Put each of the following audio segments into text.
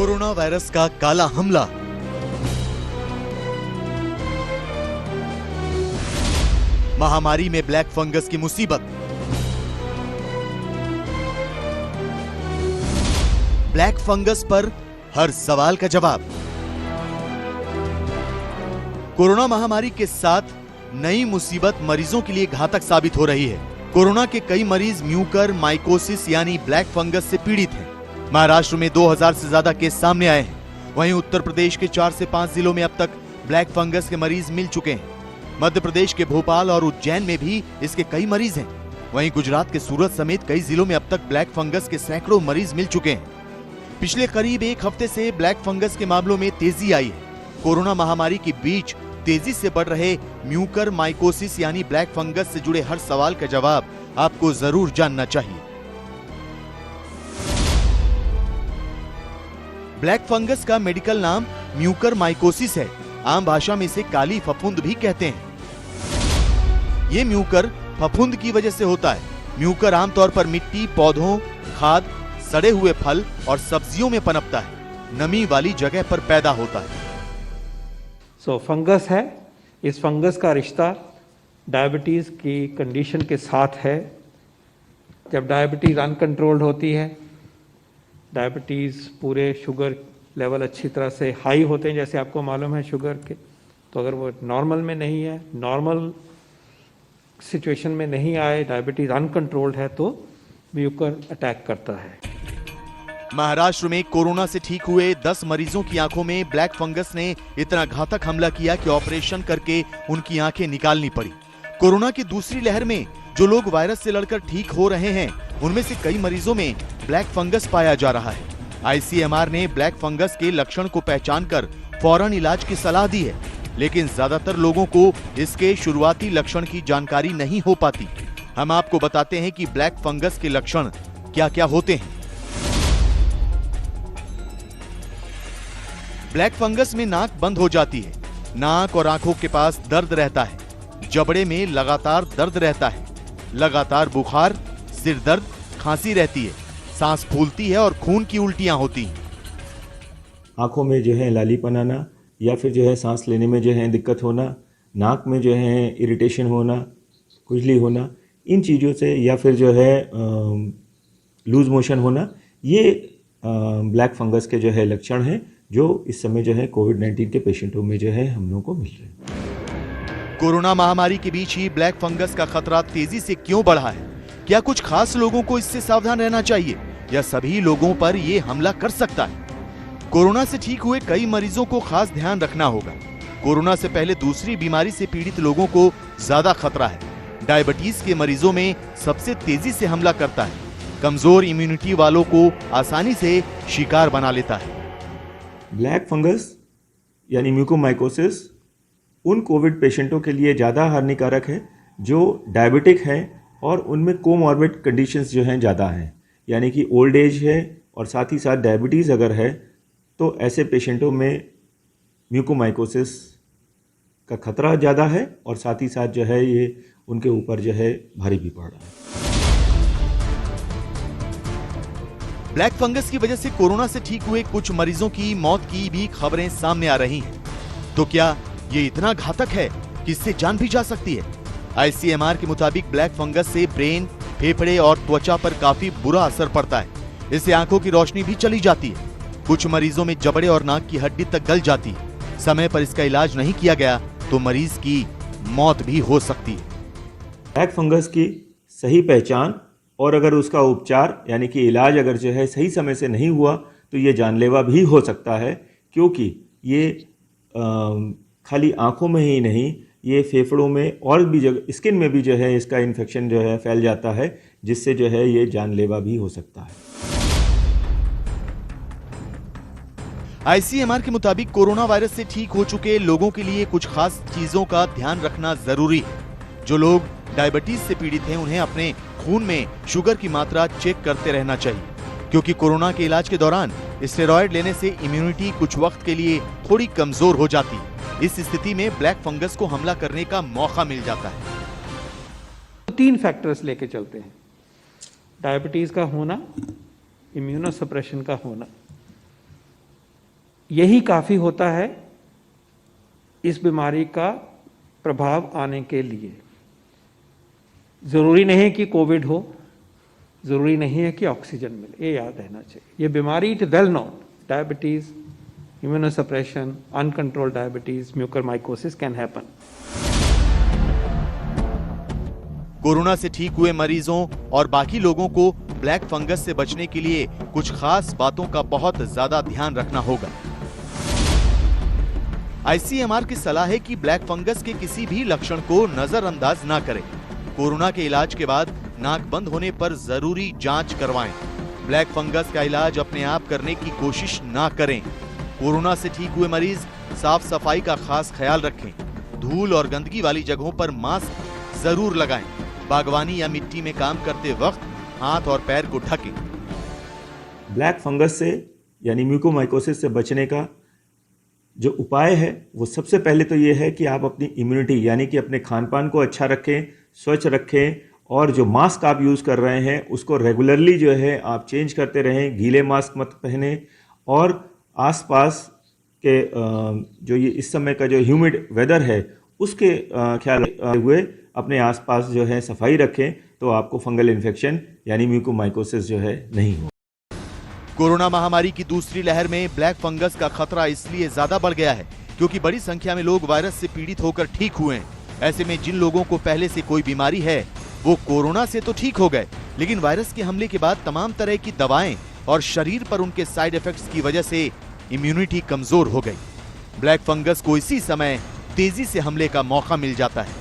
Corona virus का काला हमला। महामारी में ब्लैक फंगस की मुसीबत। ब्लैक फंगस पर हर सवाल का जवाब। कोरोना महामारी के साथ नई मुसीबत मरीजों के लिए घातक साबित हो रही है। कोरोना के कई मरीज म्यूकर माइकोसिस यानी ब्लैक फंगस से पीड़ित हैं। महाराष्ट्र में 2000 से ज्यादा केस सामने आए हैं। वहीं उत्तर प्रदेश के 4 से 5 जिलों में अब तक ब्लैक फंगस के मरीज मिल चुके हैं। मध्य प्रदेश के भोपाल और उज्जैन में भी इसके कई मरीज हैं। वहीं गुजरात के सूरत समेत कई जिलों में अब तक ब्लैक फंगस के सैकड़ों मरीज मिल चुके हैं। पिछले करीब एक हफ्ते से ब्लैक फंगस के मामलों में तेजी आई है। कोरोना महामारी के बीच तेजी से बढ़ रहे म्यूकर माइकोसिस यानी ब्लैक फंगस से जुड़े हर सवाल का जवाब आपको जरूर जानना चाहिए। ब्लैक फंगस का मेडिकल नाम म्यूकर माइकोसिस है। आम भाषा में इसे काली फफूंद भी कहते हैं। ये म्यूकर फफूंद की वजह से होता है। म्यूकर आमतौर पर मिट्टी, पौधों, खाद, सड़े हुए फल और सब्जियों में पनपता है। नमी वाली जगह पर पैदा होता है। फंगस है। इस फंगस का रिश्ता डायबिटीज की कंडीशन के साथ है। जब डायबिटीज अनकंट्रोल्ड होती है, डायबिटीज़ पूरे शुगर लेवल अच्छी तरह से हाई होते हैं, जैसे आपको मालूम है शुगर के, तो अगर वो नॉर्मल में नहीं है, नॉर्मल सिचुएशन में नहीं आए, डायबिटीज़ अनकंट्रोल्ड है, तो म्यूकर अटैक करता है। महाराष्ट्र में कोरोना से ठीक हुए 10 मरीजों की आंखों में ब्लैक फंगस ने इतना घातक हमला किया कि ऑपरेशन करके उनकी आंखें निकालनी पड़ी। कोरोना की दूसरी लहर में जो लोग वायरस से लड़कर ठीक हो रहे हैं, उनमें से कई मरीजों में ब्लैक फंगस पाया जा रहा है। ICMR ने ब्लैक फंगस के लक्षण को पहचानकर फौरन इलाज की सलाह दी है, लेकिन ज्यादातर लोगों को इसके शुरुआती लक्षण की जानकारी नहीं हो पाती। हम आपको बताते हैं कि ब्लैक फंगस के लक्षण क्या क्या होते हैं। ब्लैक फंगस में नाक बंद हो जाती है। नाक और आंखों के पास दर्द रहता है। जबड़े में लगातार दर्द रहता है। लगातार बुखार, सिर दर्द, खांसी रहती है। सांस फूलती है और खून की उल्टियां होती हैं। आंखों में जो है लालीपन आना, या फिर जो है सांस लेने में जो है दिक्कत होना, नाक में जो है इरिटेशन होना, खुजली होना, इन चीज़ों से, या फिर जो है लूज मोशन होना, ये ब्लैक फंगस के जो है लक्षण हैं, जो इस समय जो है कोविड-19 के पेशेंटों में जो है हम लोगों को मिल रहे हैं। कोरोना महामारी के बीच ही ब्लैक फंगस का खतरा तेजी से क्यों बढ़ा है? क्या कुछ खास लोगों को इससे सावधान रहना चाहिए या सभी लोगों पर यह हमला कर सकता है? कोरोना से ठीक हुए कई मरीजों को खास ध्यान रखना होगा। कोरोना से पहले दूसरी बीमारी से पीड़ित लोगों को ज्यादा खतरा है। डायबिटीज के मरीजों में सबसे तेजी से हमला करता है। कमजोर इम्यूनिटी वालों को आसानी से शिकार बना लेता है। ब्लैक फंगस यानी म्यूकोमाइकोसिस उन कोविड पेशेंटों के लिए ज़्यादा हानिकारक है जो डायबिटिक हैं और उनमें कोमॉर्बिड कंडीशंस जो हैं ज़्यादा हैं, यानी कि ओल्ड एज है और साथ ही साथ डायबिटीज़ अगर है, तो ऐसे पेशेंटों में म्यूकोमाइकोसिस का खतरा ज़्यादा है और साथ ही साथ जो है ये उनके ऊपर जो है भारी भी पड़ रहा है। ब्लैक फंगस की वजह से कोरोना से ठीक हुए कुछ मरीजों की मौत की भी खबरें सामने आ रही हैं। तो क्या ये इतना घातक है कि इससे जान भी जा सकती है? ICMR के मुताबिक ब्लैक फंगस से ब्रेन, फेफड़े और त्वचा पर काफी बुरा असर पड़ता है। इससे आंखों की रोशनी भी चली जाती है। कुछ मरीजों में जबड़े और नाक की हड्डी तक गल जाती है। समय पर इसका इलाज नहीं किया गया तो मरीज की मौत भी हो सकती है। ब्लैक फंगस की सही पहचान और अगर उसका उपचार यानी कि इलाज अगर जो है सही समय से नहीं हुआ तो ये जानलेवा भी हो सकता है, क्योंकि ये खाली आंखों में ही नहीं, ये फेफड़ों में और भी जगह, स्किन में भी जो है इसका इन्फेक्शन जो है फैल जाता है, जिससे जो है ये जानलेवा भी हो सकता है। ICMR के मुताबिक कोरोना वायरस से ठीक हो चुके लोगों के लिए कुछ खास चीजों का ध्यान रखना जरूरी है। जो लोग डायबिटीज से पीड़ित हैं, उन्हें अपने खून में शुगर की मात्रा चेक करते रहना चाहिए, क्योंकि कोरोना के इलाज के दौरान स्टेरॉयड लेने से इम्यूनिटी कुछ वक्त के लिए थोड़ी कमजोर हो जाती है। इस स्थिति में ब्लैक फंगस को हमला करने का मौका मिल जाता है। 3 फैक्टर्स लेके चलते हैं। डायबिटीज का होना, इम्यूनोसप्रेशन का होना यही काफ़ी होता है इस बीमारी का प्रभाव आने के लिए। ज़रूरी नहीं है कि कोविड हो, ज़रूरी नहीं है कि ऑक्सीजन मिले, ये याद रहना चाहिए। ये बीमारी it well known, diabetes, immunosuppression, uncontrolled diabetes, mucormycosis can happen. Corona से ठीक हुए मरीजों और बाकी लोगों को ब्लैक फंगस से बचने के लिए कुछ खास बातों का बहुत ज्यादा ध्यान रखना होगा। आईसीएमआर की सलाह है कि ब्लैक फंगस के किसी भी लक्षण को नजरअंदाज ना करें। कोरोना के इलाज के बाद नाक बंद होने पर जरूरी जांच करवाएं। ब्लैक फंगस का इलाज अपने आप करने की कोशिश ना करें। कोरोना से ठीक हुए मरीज साफ सफाई का खास ख्याल रखें। धूल और गंदगी वाली जगहों पर मास्क जरूर लगाएं। बागवानी या मिट्टी में काम करते वक्त हाथ और पैर को ढकें। ब्लैक फंगस से यानी म्यूकोमाइकोसिस से बचने का जो उपाय है वो सबसे पहले तो ये है कि आप अपनी इम्यूनिटी यानी कि अपने खान पान को अच्छा रखें, स्वच्छ रखें, और जो मास्क आप यूज़ कर रहे हैं उसको रेगुलरली जो है आप चेंज करते रहें। गीले मास्क मत पहने, और आसपास के जो ये इस समय का जो ह्यूमिड वेदर है उसके ख्याल हुए अपने आसपास जो है सफाई रखें, तो आपको फंगल इन्फेक्शन यानी म्यूकोमाइकोसिस जो है नहीं हो। कोरोना महामारी की दूसरी लहर में ब्लैक फंगस का खतरा इसलिए ज्यादा बढ़ गया है क्योंकि बड़ी संख्या में लोग वायरस से पीड़ित होकर ठीक हुए हैं। ऐसे में जिन लोगों को पहले से कोई बीमारी है वो कोरोना से तो ठीक हो गए, लेकिन वायरस के हमले के बाद तमाम तरह की दवाएं और शरीर पर उनके साइड इफेक्ट्स की वजह से इम्यूनिटी कमजोर हो गई। ब्लैक फंगस को इसी समय तेजी से हमले का मौका मिल जाता है।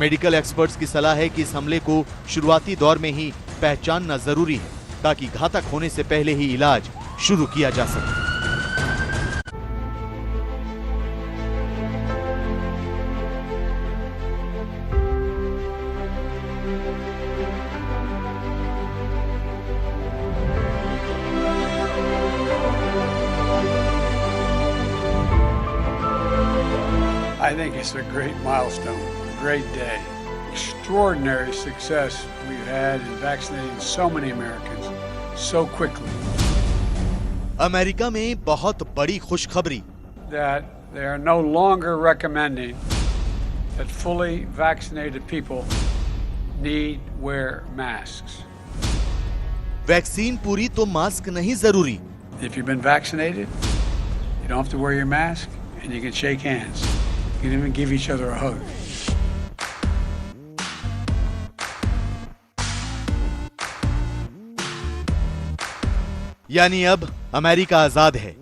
मेडिकल एक्सपर्ट्स की सलाह है कि इस हमले को शुरुआती दौर में ही पहचानना जरूरी है ताकि घातक होने से पहले ही इलाज शुरू किया जा सके। I think it's a great milestone, a great day. Extraordinary success we've had in vaccinating so many Americans so quickly. America में बहुत बड़ी खुशखबरी। That they are no longer recommending that fully vaccinated people need wear masks. Vaccine पूरी तो mask नहीं जरूरी। If you've been vaccinated, you don't have to wear your mask and you can shake hands. You can even give each other a hug. यानी अब America आजाद है।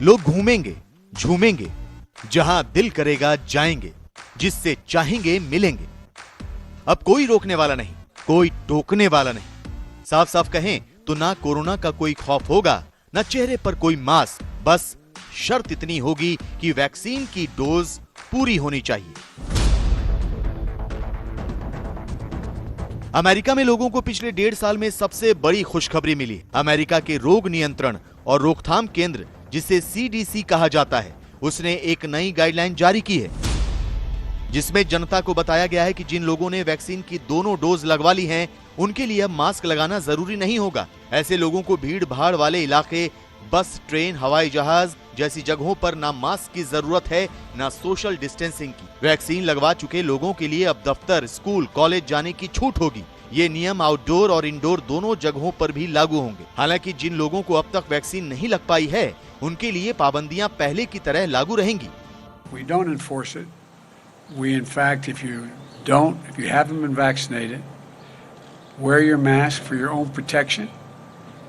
लोग घूमेंगे, झूमेंगे, जहां दिल करेगा जाएंगे, जिससे चाहेंगे मिलेंगे। अब कोई रोकने वाला नहीं, कोई टोकने वाला नहीं। साफ साफ कहें तो ना कोरोना का कोई खौफ होगा, ना चेहरे पर कोई मास्क। बस शर्त इतनी होगी कि वैक्सीन की डोज पूरी होनी चाहिए। अमेरिका में लोगों को पिछले 1.5 साल में सबसे बड़ी खुशखबरी मिली। अमेरिका के रोग नियंत्रण और रोकथाम केंद्र, जिसे CDC कहा जाता है, उसने एक नई गाइडलाइन जारी की है जिसमें जनता को बताया गया है कि जिन लोगों ने वैक्सीन की दोनों डोज लगवा ली हैं उनके लिए अब मास्क लगाना जरूरी नहीं होगा। ऐसे लोगों को भीड़ भाड़ वाले इलाके, बस, ट्रेन, हवाई जहाज जैसी जगहों पर ना मास्क की जरूरत है ना सोशल डिस्टेंसिंग की। वैक्सीन लगवा चुके लोगों के लिए अब दफ्तर, स्कूल, कॉलेज जाने की छूट होगी। ये नियम आउटडोर और इंडोर दोनों जगहों पर भी लागू होंगे। हालांकि जिन लोगों को अब तक वैक्सीन नहीं लग पाई है उनके लिए पाबंदियां पहले की तरह लागू रहेंगी। We don't enforce it. We, in fact, if you haven't been vaccinated, wear your mask for your own protection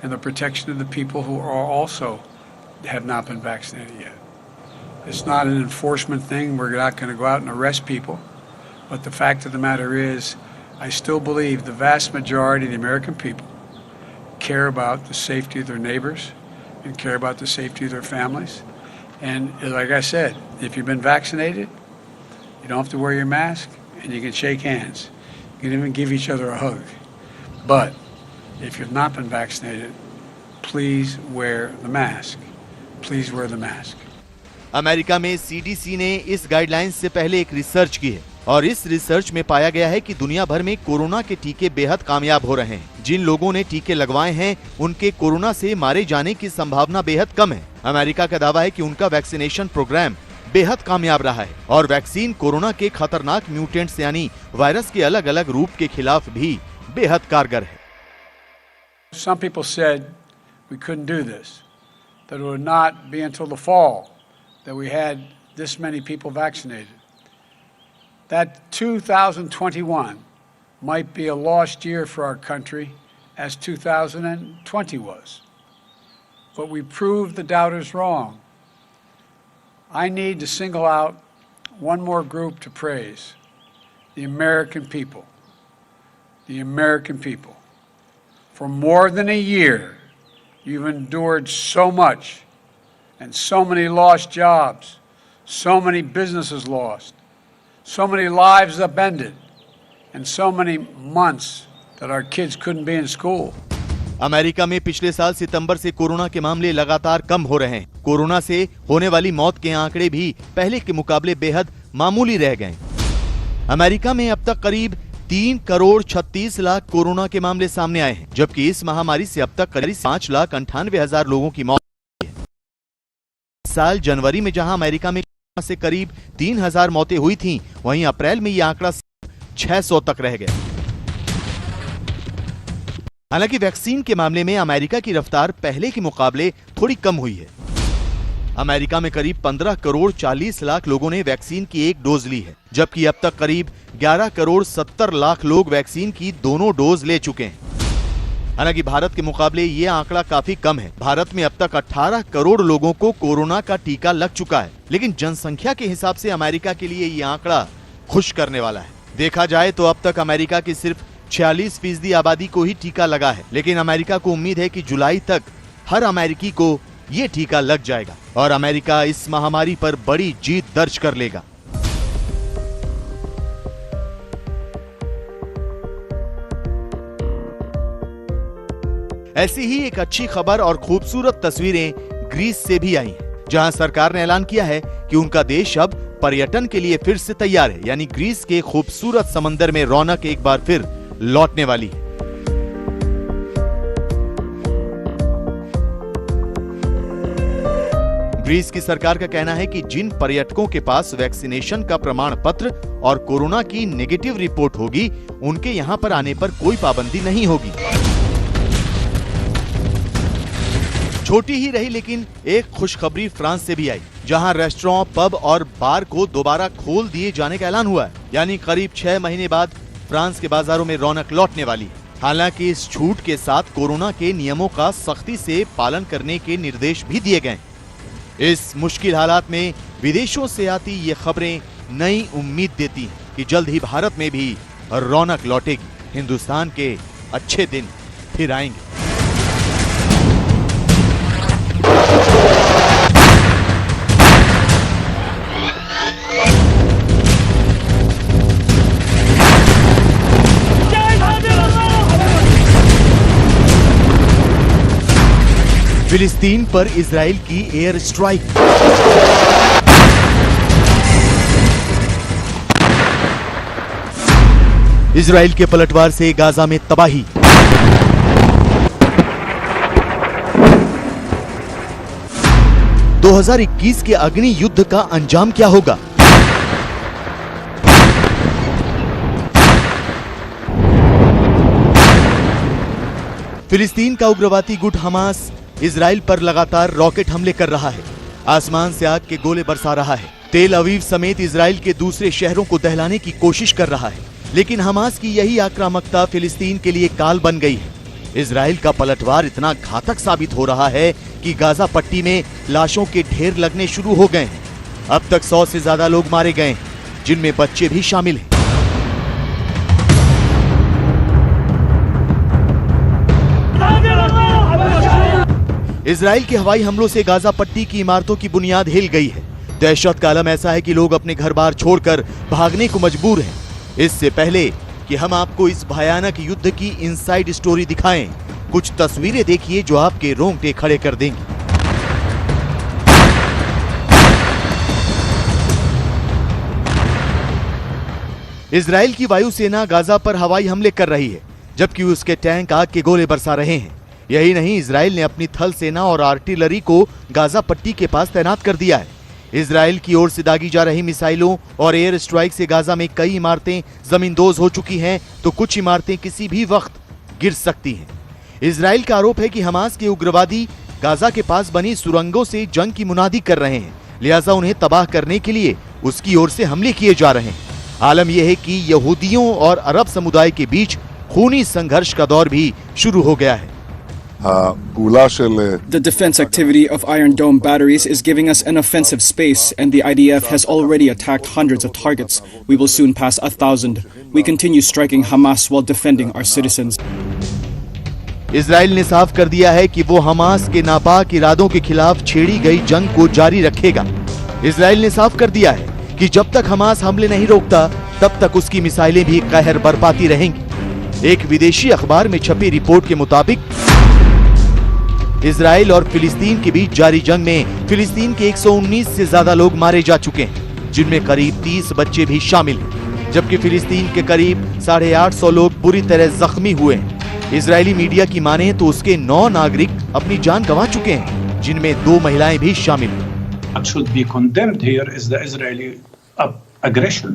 and the protection of the people who are also have not been vaccinated yet. It's not an enforcement thing. We're not going to go out and arrest people. But the fact of the matter is, I still believe the vast majority of the American people care about the safety of their neighbors and care about the safety of their families. And like I said, if you've been vaccinated, you don't have to wear your mask and you can shake hands. You can even give each other a hug. But if you've not been vaccinated, please wear the mask. Please wear the mask. America में CDC ने इस guidelines से पहले एक research की है और इस रिसर्च में पाया गया है कि दुनिया भर में कोरोना के टीके बेहद कामयाब हो रहे हैं। जिन लोगों ने टीके लगवाए हैं उनके कोरोना से मारे जाने की संभावना बेहद कम है। अमेरिका का दावा है कि उनका वैक्सीनेशन प्रोग्राम बेहद कामयाब रहा है और वैक्सीन कोरोना के खतरनाक म्यूटेंट्स यानी वायरस के अलग अलग रूप के खिलाफ भी बेहद कारगर है। Some people said we couldn't do this, that it would not be until the fall that we had this many people vaccinated. That 2021 might be a lost year for our country as 2020 was. But we proved the doubters wrong. I need to single out one more group to praise, the American people. The American people. For more than a year, you've endured so much, and so many lost jobs, so many businesses lost, so many lives upended, and so many months that our kids couldn't be in school. America में पिछले साल सितंबर से corona के मामले लगातार कम हो रहे हैं। कोरोना से होने वाली मौत के आंकड़े भी पहले के मुकाबले बेहद मामूली रह गए। अमेरिका में अब तक करीब 3,36,00,000 कोरोना के मामले सामने आए हैं, जबकि इस महामारी से अब तक करीब 5,98,000 लोगों की मौत हुई है। इस साल जनवरी में जहां अमेरिका में कोरोना से करीब 3,000 मौतें हुई थीं, वहीं अप्रैल में यह आंकड़ा 600 तक रह गया। हालांकि वैक्सीन के मामले में अमेरिका की रफ्तार पहले के मुकाबले थोड़ी कम हुई है। अमेरिका में करीब 15,40,00,000 लोगों ने वैक्सीन की एक डोज ली है, जबकि अब तक करीब 11,70,00,000 लोग वैक्सीन की दोनों डोज ले चुके हैं। हालांकि भारत के मुकाबले ये आंकड़ा काफी कम है। भारत में अब तक 18 करोड़ लोगों को कोरोना का टीका लग चुका है, लेकिन जनसंख्या के हिसाब से अमेरिका के लिए ये आंकड़ा खुश करने वाला है। देखा जाए तो अब तक अमेरिका की सिर्फ 46% आबादी को ही टीका लगा है, लेकिन अमेरिका को उम्मीद है कि जुलाई तक हर अमेरिकी को ये टीका लग जाएगा और अमेरिका इस महामारी पर बड़ी जीत दर्ज कर लेगा। ऐसी ही एक अच्छी खबर और खूबसूरत तस्वीरें ग्रीस से भी आई हैं, जहां सरकार ने ऐलान किया है कि उनका देश अब पर्यटन के लिए फिर से तैयार है, यानी ग्रीस के खूबसूरत समंदर में रौनक एक बार फिर लौटने वाली है। ग्रीस की सरकार का कहना है कि जिन पर्यटकों के पास वैक्सीनेशन का प्रमाण पत्र और कोरोना की नेगेटिव रिपोर्ट होगी, उनके यहां पर आने पर कोई पाबंदी नहीं होगी। छोटी ही रही, लेकिन एक खुशखबरी फ्रांस से भी आई, जहां रेस्टोरेंट, पब और बार को दोबारा खोल दिए जाने का ऐलान हुआ है, यानी करीब 6 महीने बाद फ्रांस के बाजारों में रौनक लौटने वाली है। हालांकि इस छूट के साथ कोरोना के नियमों का सख्ती से पालन करने के निर्देश भी दिए गए। इस मुश्किल हालात में विदेशों से आती ये खबरें नई उम्मीद देती हैं कि जल्द ही भारत में भी रौनक लौटेगी, हिंदुस्तान के अच्छे दिन फिर आएंगे। फिलिस्तीन पर इजराइल की एयर स्ट्राइक। इजराइल के पलटवार से गाजा में तबाही। दो 2021 के अग्नि युद्ध का अंजाम क्या होगा? फिलिस्तीन का उग्रवादी गुट हमास इजराइल पर लगातार रॉकेट हमले कर रहा है, आसमान से आग के गोले बरसा रहा है, तेल अवीव समेत इजराइल के दूसरे शहरों को दहलाने की कोशिश कर रहा है। लेकिन हमास की यही आक्रामकता फिलिस्तीन के लिए काल बन गई है। इजराइल का पलटवार इतना घातक साबित हो रहा है कि गाजा पट्टी में लाशों के ढेर लगने शुरू हो गए हैं। अब तक 100 से ज्यादा लोग मारे गए हैं, जिनमें बच्चे भी शामिल हैं। इजराइल के हवाई हमलों से गाजा पट्टी की इमारतों की बुनियाद हिल गई है। दहशत का आलम ऐसा है कि लोग अपने घर बार छोड़कर भागने को मजबूर हैं। इससे पहले कि हम आपको इस भयानक युद्ध की इनसाइड स्टोरी दिखाएं, कुछ तस्वीरें देखिए जो आपके रोंगटे खड़े कर देंगी। इजराइल की वायुसेना गाजा पर हवाई हमले कर रही है, जबकि उसके टैंक आग के गोले बरसा रहे हैं। यही नहीं, इजराइल ने अपनी थल सेना और आर्टिलरी को गाजा पट्टी के पास तैनात कर दिया है। इजराइल की ओर से दागी जा रही मिसाइलों और एयर स्ट्राइक से गाजा में कई इमारतें जमींदोज हो चुकी हैं, तो कुछ इमारतें किसी भी वक्त गिर सकती हैं। इजराइल का आरोप है कि हमास के उग्रवादी गाजा के पास बनी सुरंगों से जंग की मुनादी कर रहे हैं, लिहाजा उन्हें तबाह करने के लिए उसकी ओर से हमले किए जा रहे हैं। आलम यह है कि यहूदियों और अरब समुदाय के बीच खूनी संघर्ष का दौर भी शुरू हो गया है। The defense activity of Iron Dome batteries is giving us an offensive space, and the IDF has already attacked hundreds of targets. We will soon pass 1,000. We continue striking Hamas while defending our citizens. Israel ने साफ कर दिया है कि वो Hamas के नापाक इरादों के खिलाफ छेड़ी गई जंग को जारी रखेगा। इजराइल ने साफ कर दिया है कि जब तक हमास हमले नहीं रोकता, तब तक उसकी मिसाइलें भी कहर बरपाती रहेंगी। एक विदेशी अखबार में छपी रिपोर्ट के मुताबिक इजराइल और फिलिस्तीन के बीच जारी जंग में फिलिस्तीन के 119 से ज्यादा लोग मारे जा चुके हैं, जिनमें करीब 30 बच्चे भी शामिल हैं, जबकि फिलिस्तीन के करीब 850 लोग बुरी तरह जख्मी हुए हैं। इजरायली मीडिया की माने तो उसके 9 नागरिक अपनी जान गंवा चुके हैं, जिनमें 2 महिलाएं भी शामिल हैं। What should be condemned here is the Israeli aggression,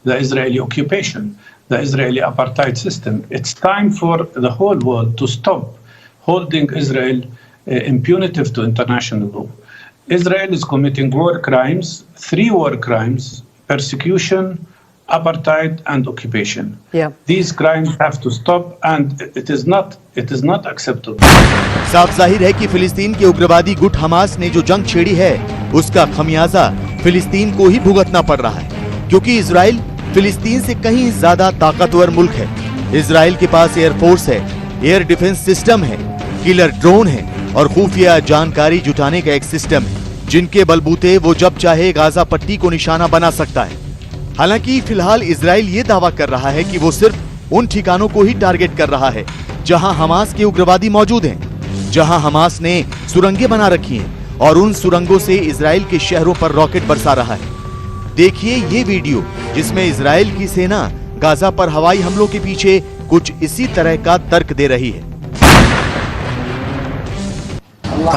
the Israeli occupation, the Israeli apartheid system. It's time for the whole world to stop holding Israel impunitive to international law. Israel is committing war crimes, 3 war crimes: persecution, apartheid, and occupation. Yeah. These crimes have to stop, and it is not acceptable. साफ जाहिर है कि फिलिस्तीन के उग्रवादी गुट Hamas ने जो जंग छेड़ी है, उसका खमियाजा फिलिस्तीन को ही भुगतना पड़ रहा है, क्योंकि इजराइल फिलिस्तीन से कहीं ज्यादा ताकतवर मुल्क है। इजराइल के पास एयरफोर्स है, एयर डिफेंस सिस्टम है, किलर ड्रोन है और खुफिया जानकारी जुटाने का एक सिस्टम है, जिनके बलबूते वो जब चाहे गाजा पट्टी को निशाना बना सकता है। हालांकि फिलहाल इजराइल ये दावा कर रहा है कि वो सिर्फ उन ठिकानों को ही टारगेट कर रहा है जहां हमास के उग्रवादी मौजूद हैं, जहां हमास ने सुरंगें बना रखी हैं और उन सुरंगों से इजराइल के शहरों पर रॉकेट बरसा रहा है। देखिए ये वीडियो, जिसमें इजराइल की सेना गाजा पर हवाई हमलों के पीछे कुछ इसी तरह का तर्क दे रही है।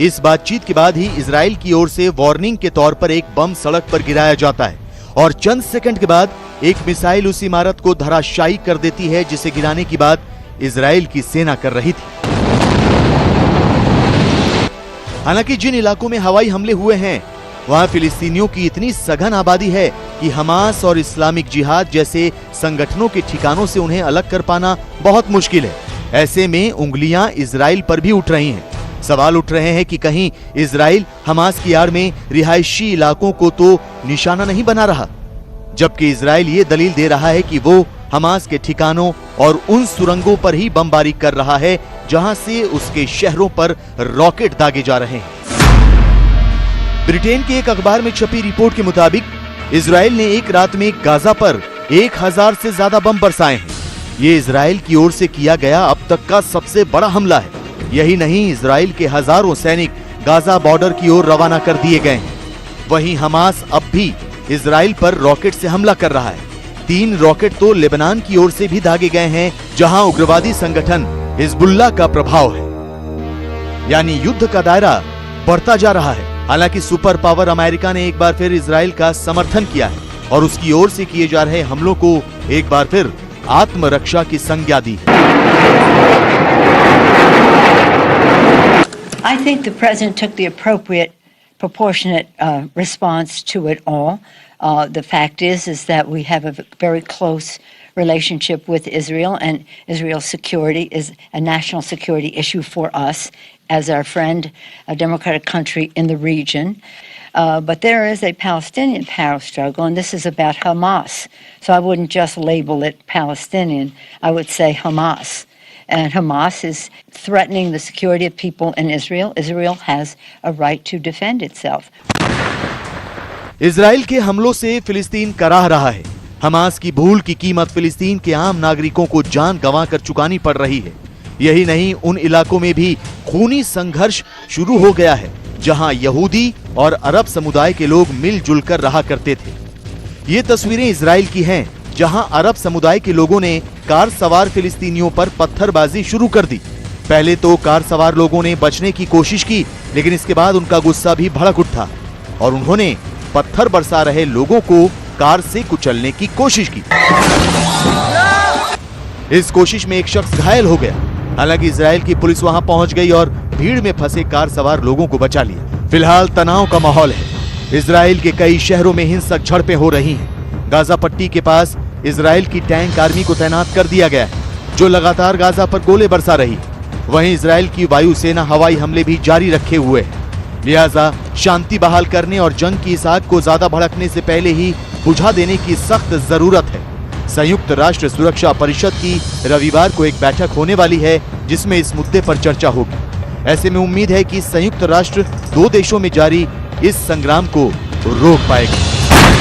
इस बातचीत के बाद ही इजराइल की ओर से वार्निंग के तौर पर एक बम सड़क पर गिराया जाता है और चंद सेकंड के बाद एक मिसाइल उस इमारत को धराशायी कर देती है, जिसे गिराने की बात इजराइल की सेना कर रही थी। हालांकि जिन इलाकों में हवाई हमले हुए हैं, वहां फिलिस्तीनियों की इतनी सघन आबादी है कि हमास और इस्लामिक जिहाद जैसे संगठनों के ठिकानों से उन्हें अलग कर पाना बहुत मुश्किल है। ऐसे में उंगलियां इजराइल पर भी उठ रही हैं। सवाल उठ रहे हैं कि कहीं इजराइल हमास की आड़ में रिहायशी इलाकों को तो निशाना नहीं बना रहा, जबकि इजराइल ये दलील दे रहा है कि वो हमास के ठिकानों और उन सुरंगों पर ही बमबारी कर रहा है जहां से उसके शहरों पर रॉकेट दागे जा रहे हैं। ब्रिटेन के एक अखबार में छपी रिपोर्ट के मुताबिक इजराइल ने एक रात में गाजा पर 1000 से ज्यादा बम बरसाए हैं। ये इजराइल की ओर से किया गया अब तक का सबसे बड़ा हमला है। यही नहीं, इजराइल के हजारों सैनिक गाजा बॉर्डर की ओर रवाना कर दिए गए हैं। वहीं हमास अब भी इजराइल पर रॉकेट से हमला कर रहा है। 3 रॉकेट तो लेबनान की ओर से भी दागे गए हैं, जहां उग्रवादी संगठन हिजबुल्लाह का प्रभाव है। यानी युद्ध का दायरा बढ़ता जा रहा है। हालांकि सुपर पावर अमेरिका ने एक बार फिर इजराइल का समर्थन किया है और उसकी ओर से किए जा रहे हमलों को एक बार फिर आत्मरक्षा की संज्ञा दी है। I think the president took the appropriate, proportionate response to it all. The fact is that we have a very close relationship with Israel, and Israel's security is a national security issue for us as our friend, a democratic country in the region. But there is a Palestinian power struggle, and this is about Hamas. So I wouldn't just label it Palestinian. I would say Hamas. And Hamas is threatening the security of people in Israel. Israel has a right to defend itself. Israel के हमलों से फिलिस्तीन कराह रहा है, Hamas की भूल की कीमत फिलिस्तीन के आम नागरिकों को जान गंवाकर चुकानी पड़ रही है। यही नहीं, उन इलाकों में भी खूनी संघर्ष शुरू हो गया है जहां यहूदी और अरब समुदाय के लोग मिलजुल कर रहा करते थे। ये तस्वीरें इजराइल की हैं, जहां अरब समुदाय के लोगों ने कार सवार फिलिस्तीनियों पर पत्थरबाजी शुरू कर दी। पहले तो कार सवार लोगों ने बचने की कोशिश की, लेकिन इसके बाद उनका गुस्सा भी भड़क उठा और उन्होंने पत्थर बरसा रहे लोगों को कार से कुचलने की कोशिश की। इस कोशिश में एक शख्स घायल हो गया। हालांकि इजराइल की पुलिस वहां पहुंच गई और भीड़ में फंसे कार सवार लोगों को बचा लिया। फिलहाल तनाव का माहौल है। इजराइल के कई शहरों में हिंसक झड़पें हो रही हैं। गाजा पट्टी के पास इजराइल की टैंक आर्मी को तैनात कर दिया गया है, जो लगातार गाजा पर गोले बरसा रही है। वहीं इजराइल की वायुसेना हवाई हमले भी जारी रखे हुए है। लिहाजा शांति बहाल करने और जंग की इस आग को ज्यादा भड़कने से पहले ही बुझा देने की सख्त जरूरत है। संयुक्त राष्ट्र सुरक्षा परिषद की रविवार को एक बैठक होने वाली है, जिसमें इस मुद्दे पर चर्चा होगी। ऐसे में उम्मीद है कि संयुक्त राष्ट्र 2 देशों में जारी इस संग्राम को रोक पाएगा।